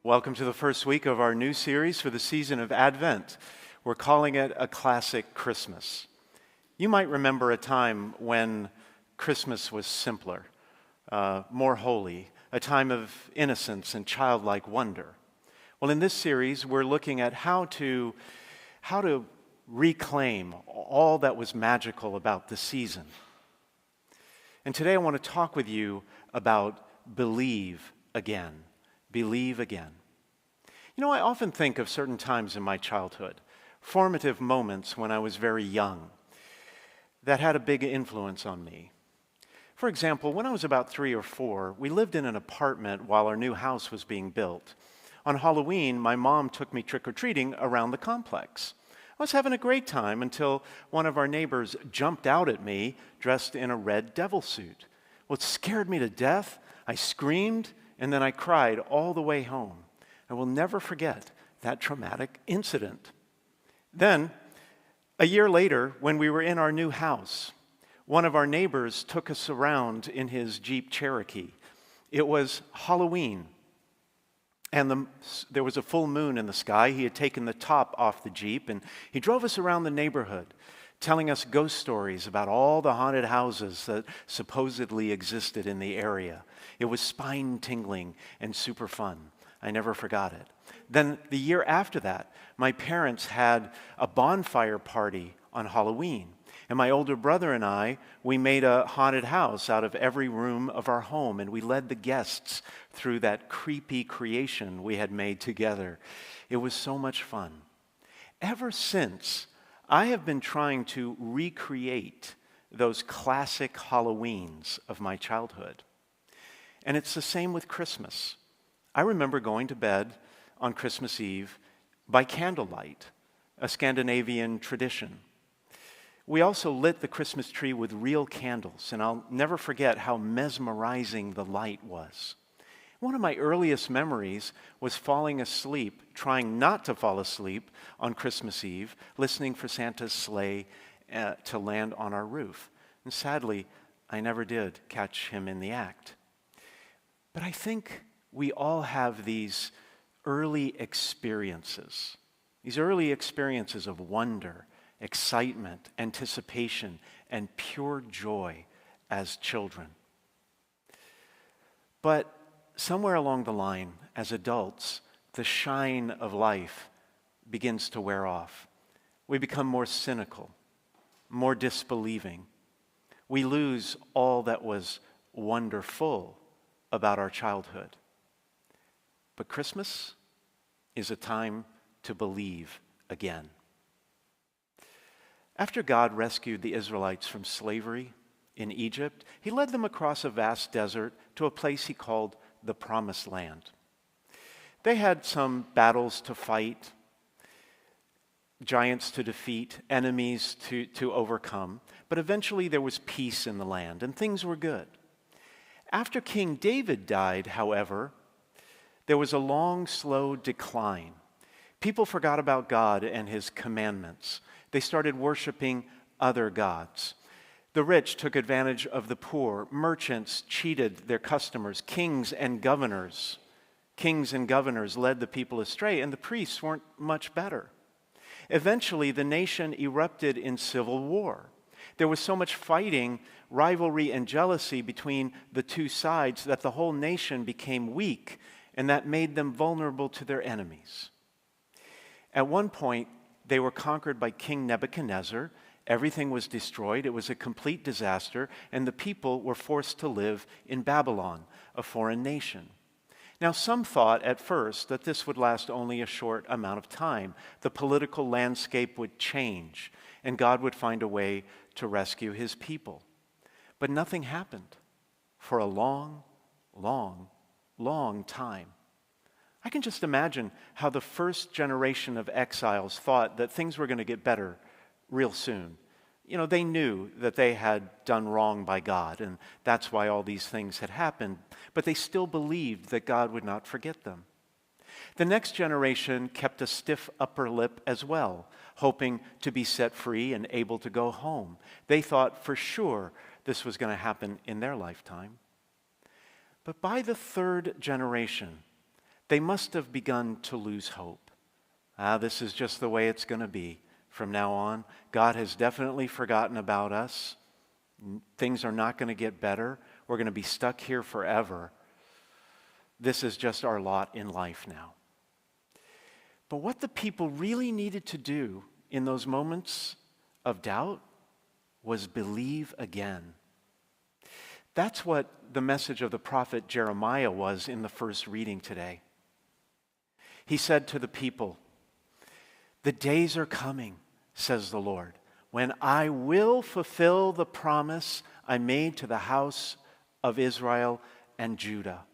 Welcome to the first week of our new series for the season of Advent. We're calling it A Classic Christmas. You might remember a time when Christmas was simpler, more holy, a time of innocence and childlike wonder. Well, in this series, we're looking at how to reclaim all that was magical about the season. And today I want to talk with you about believe again. Believe again. You know, I often think of certain times in my childhood, formative moments when I was very young, that had a big influence on me. For example, when I was about 3 or 4, we lived in an apartment while our new house was being built. On Halloween, my mom took me trick-or-treating around the complex. I was having a great time until one of our neighbors jumped out at me dressed in a red devil suit. Well, it scared me to death. I screamed, and then I cried all the way home. I will never forget that traumatic incident. Then, a year later, when we were in our new house, one of our neighbors took us around in his Jeep Cherokee. It was Halloween, and there was a full moon in the sky. He had taken the top off the Jeep, and he drove us around the neighborhood, telling us ghost stories about all the haunted houses that supposedly existed in the area. It was spine-tingling and super fun. I never forgot it. Then the year after that, my parents had a bonfire party on Halloween. And my older brother and I, we made a haunted house out of every room of our home, and we led the guests through that creepy creation we had made together. It was so much fun. Ever since, I have been trying to recreate those classic Halloweens of my childhood. And it's the same with Christmas. I remember going to bed on Christmas Eve by candlelight, a Scandinavian tradition. We also lit the Christmas tree with real candles, and I'll never forget how mesmerizing the light was. One of my earliest memories was falling asleep, trying not to fall asleep on Christmas Eve, listening for Santa's sleigh to land on our roof. And sadly, I never did catch him in the act. But I think we all have these early experiences of wonder, excitement, anticipation, and pure joy as children. But somewhere along the line, as adults, the shine of life begins to wear off. We become more cynical, more disbelieving. We lose all that was wonderful about our childhood. But Christmas is a time to believe again. After God rescued the Israelites from slavery in Egypt, he led them across a vast desert to a place he called the Promised Land. They had some battles to fight, giants to defeat, enemies to overcome, but eventually there was peace in the land and things were good. After King David died, however, there was a long, slow decline. People forgot about God and his commandments. They started worshiping other gods. The rich took advantage of the poor. Merchants cheated their customers. Kings and governors led the people astray, and the priests weren't much better. Eventually, the nation erupted in civil war. There was so much fighting, rivalry, and jealousy between the two sides that the whole nation became weak, and that made them vulnerable to their enemies. At one point, they were conquered by King Nebuchadnezzar. Everything was destroyed. It was a complete disaster, and the people were forced to live in Babylon, a foreign nation. Now, some thought at first that this would last only a short amount of time. The political landscape would change, and God would find a way to rescue his people. But nothing happened for a long, long, long time. I can just imagine how the first generation of exiles thought that things were going to get better real soon. They knew that they had done wrong by God, and that's why all these things had happened, but they still believed that God would not forget them. The next generation kept a stiff upper lip as well, hoping to be set free and able to go home. They thought for sure this was going to happen in their lifetime. But by the third generation, they must have begun to lose hope. This is just the way it's going to be. From now on, God has definitely forgotten about us. Things are not going to get better. We're going to be stuck here forever. This is just our lot in life now. But what the people really needed to do in those moments of doubt was believe again. That's what the message of the prophet Jeremiah was in the first reading today. He said to the people, "The days are coming, says the Lord, when I will fulfill the promise I made to the house of Israel and Judah."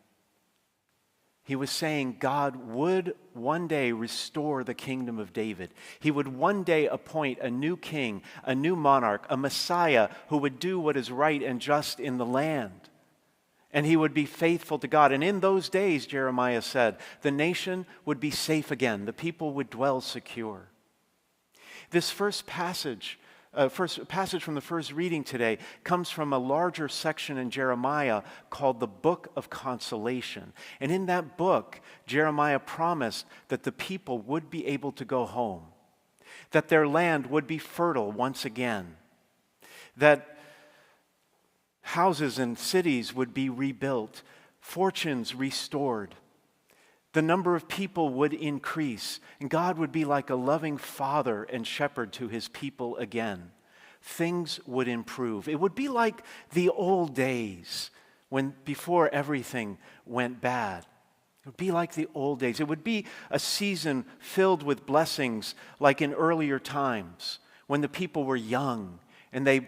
He was saying God would one day restore the kingdom of David. He would one day appoint a new king, a new monarch, a Messiah who would do what is right and just in the land. And he would be faithful to God. And in those days, Jeremiah said, the nation would be safe again. The people would dwell secure. This first passage from the first reading today comes from a larger section in Jeremiah called the Book of Consolation. And in that book, Jeremiah promised that the people would be able to go home, that their land would be fertile once again, that houses and cities would be rebuilt, fortunes restored. The number of people would increase, and God would be like a loving father and shepherd to his people again. Things would improve. It would be like the old days before everything went bad. It would be like the old days. It would be a season filled with blessings like in earlier times when the people were young and they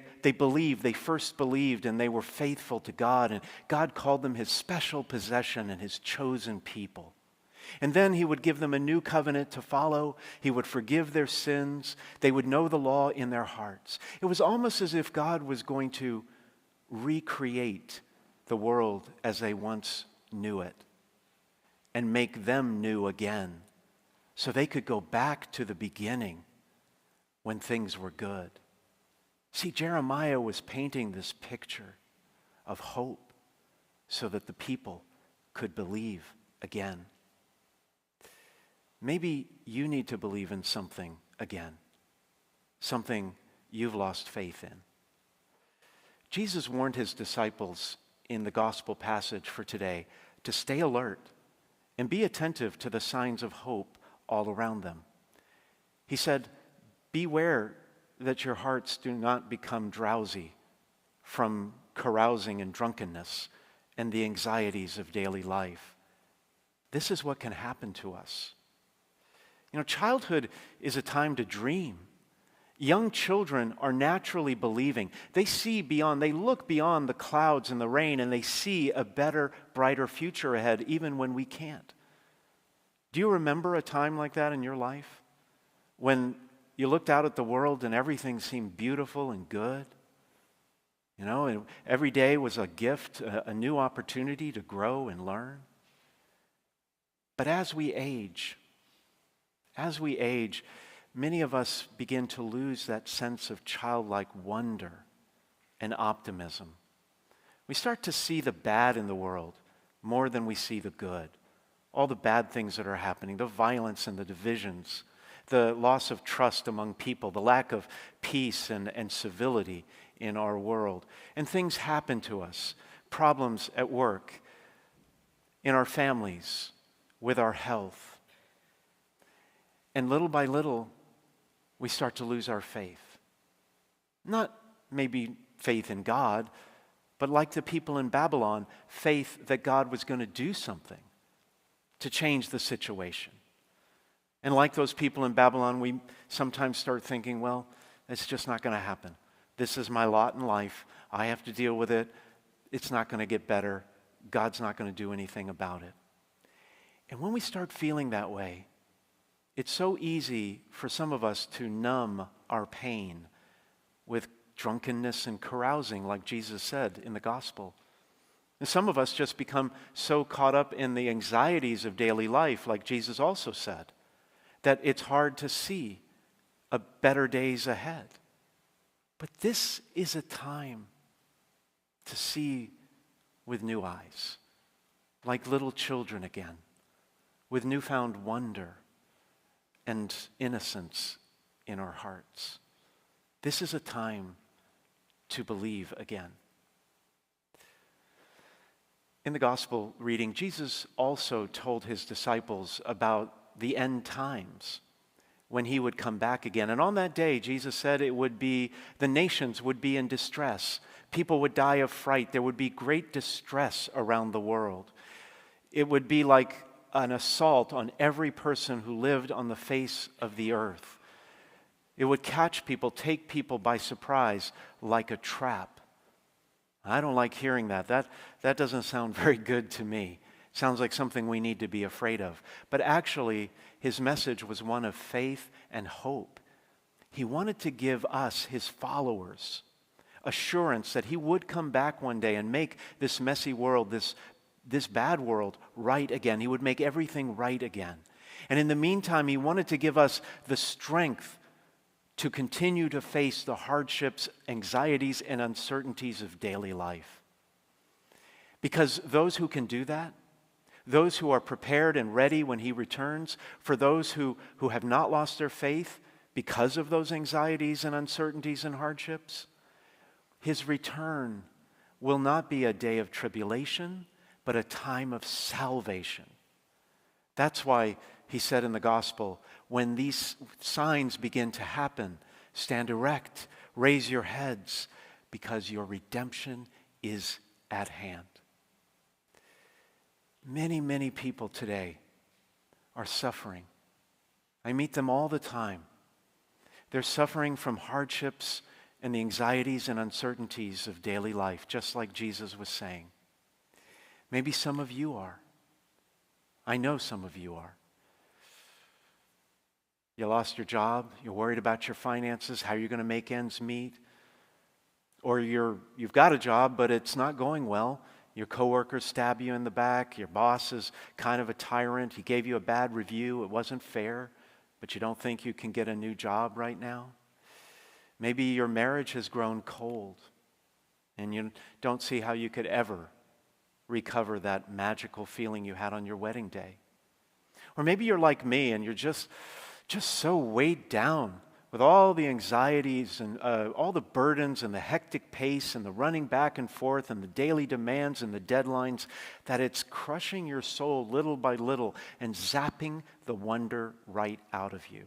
first believed and they were faithful to God, and God called them his special possession and his chosen people. And then he would give them a new covenant to follow. He would forgive their sins. They would know the law in their hearts. It was almost as if God was going to recreate the world as they once knew it and make them new again so they could go back to the beginning when things were good. See, Jeremiah was painting this picture of hope so that the people could believe again. Maybe you need to believe in something again, something you've lost faith in. Jesus warned his disciples in the gospel passage for today to stay alert and be attentive to the signs of hope all around them. He said, "Beware that your hearts do not become drowsy from carousing and drunkenness and the anxieties of daily life." This is what can happen to us. Childhood is a time to dream. Young children are naturally believing. They look beyond the clouds and the rain, and they see a better, brighter future ahead, even when we can't. Do you remember a time like that in your life? When you looked out at the world and everything seemed beautiful and good? And every day was a gift, a new opportunity to grow and learn. But as we age, many of us begin to lose that sense of childlike wonder and optimism. We start to see the bad in the world more than we see the good. All the bad things that are happening, the violence and the divisions, the loss of trust among people, the lack of peace and civility in our world. And things happen to us, problems at work, in our families, with our health. And little by little, we start to lose our faith. Not maybe faith in God, but like the people in Babylon, faith that God was going to do something, to change the situation. And like those people in Babylon, we sometimes start thinking, well, it's just not going to happen. This is my lot in life. I have to deal with it. It's not going to get better. God's not going to do anything about it. And when we start feeling that way, it's so easy for some of us to numb our pain with drunkenness and carousing, like Jesus said in the gospel. And some of us just become so caught up in the anxieties of daily life, like Jesus also said, that it's hard to see a better days ahead. But this is a time to see with new eyes, like little children again, with newfound wonder and innocence in our hearts. This is a time to believe again. In the gospel reading, Jesus also told his disciples about the end times when he would come back again. And on that day, Jesus said the nations would be in distress. People would die of fright. There would be great distress around the world. It would be like an assault on every person who lived on the face of the earth. It would catch people, take people by surprise like a trap. I don't like hearing that. That doesn't sound very good to me. It sounds like something we need to be afraid of. But actually, his message was one of faith and hope. He wanted to give us, his followers, assurance that he would come back one day and make this messy world, this bad world, right again. He would make everything right again. And in the meantime, he wanted to give us the strength to continue to face the hardships, anxieties, and uncertainties of daily life. Because those who can do that, those who are prepared and ready when he returns, for those who have not lost their faith because of those anxieties and uncertainties and hardships, his return will not be a day of tribulation, but a time of salvation. That's why he said in the gospel, when these signs begin to happen, stand erect, raise your heads, because your redemption is at hand. Many, many people today are suffering. I meet them all the time. They're suffering from hardships and the anxieties and uncertainties of daily life, just like Jesus was saying. Maybe some of you are. I know some of you are. You lost your job, you're worried about your finances, how you're going to make ends meet. Or you've got a job, but it's not going well. Your coworkers stab you in the back, your boss is kind of a tyrant, he gave you a bad review, it wasn't fair, but you don't think you can get a new job right now. Maybe your marriage has grown cold, and you don't see how you could ever recover that magical feeling you had on your wedding day. Or maybe you're like me, and you're just so weighed down with all the anxieties and all the burdens and the hectic pace and the running back and forth and the daily demands and the deadlines that it's crushing your soul little by little and zapping the wonder right out of you.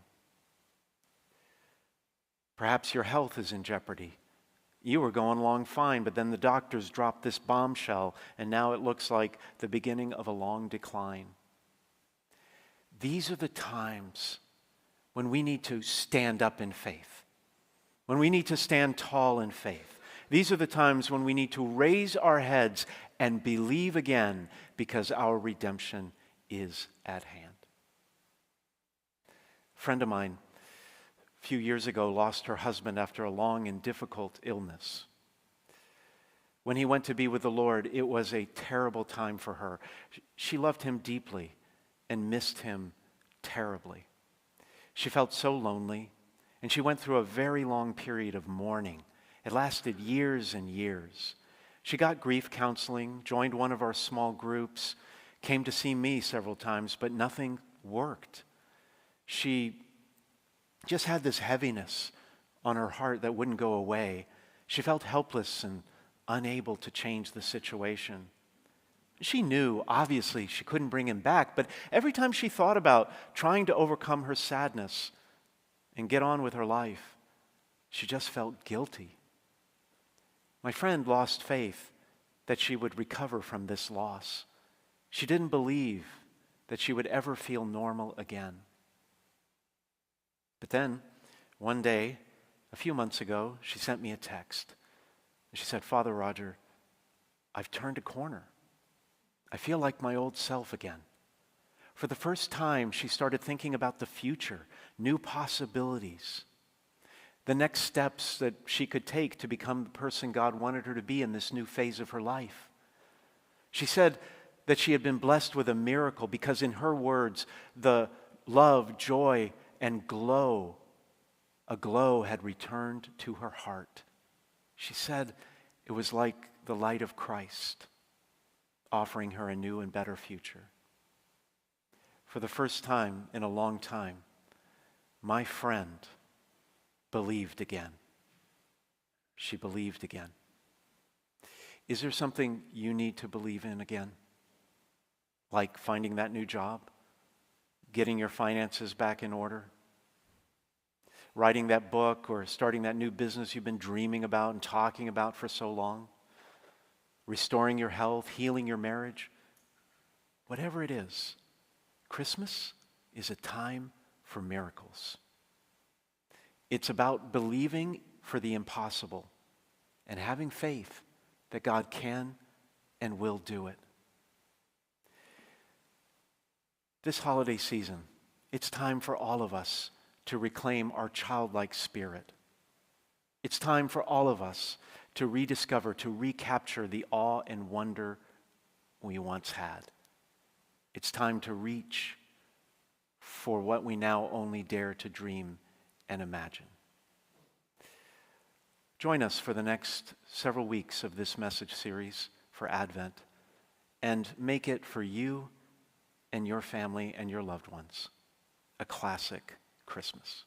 Perhaps your health is in jeopardy. You were going along fine, but then the doctors dropped this bombshell, and now it looks like the beginning of a long decline. These are the times when we need to stand up in faith, when we need to stand tall in faith. These are the times when we need to raise our heads and believe again, because our redemption is at hand. A friend of mine, a few years ago, lost her husband after a long and difficult illness. When he went to be with the Lord, it was a terrible time for her. She loved him deeply and missed him terribly. She felt so lonely, and she went through a very long period of mourning. It lasted years and years. She got grief counseling, joined one of our small groups, came to see me several times, but nothing worked. She just had this heaviness on her heart that wouldn't go away. She felt helpless and unable to change the situation. She knew, obviously, she couldn't bring him back, but every time she thought about trying to overcome her sadness and get on with her life, she just felt guilty. My friend lost faith that she would recover from this loss. She didn't believe that she would ever feel normal again. But then, one day, a few months ago, she sent me a text. She said, "Father Roger, I've turned a corner. I feel like my old self again." For the first time, she started thinking about the future, new possibilities, the next steps that she could take to become the person God wanted her to be in this new phase of her life. She said that she had been blessed with a miracle because, in her words, the love, joy, and a glow had returned to her heart. She said it was like the light of Christ offering her a new and better future. For the first time in a long time, my friend believed again. She believed again. Is there something you need to believe in again? Like finding that new job? Getting your finances back in order? Writing that book or starting that new business you've been dreaming about and talking about for so long? Restoring your health, healing your marriage? Whatever it is, Christmas is a time for miracles. It's about believing for the impossible and having faith that God can and will do it. This holiday season, it's time for all of us to reclaim our childlike spirit. It's time for all of us to rediscover, to recapture the awe and wonder we once had. It's time to reach for what we now only dare to dream and imagine. Join us for the next several weeks of this message series for Advent, and make it for you and your family and your loved ones a classic Christmas.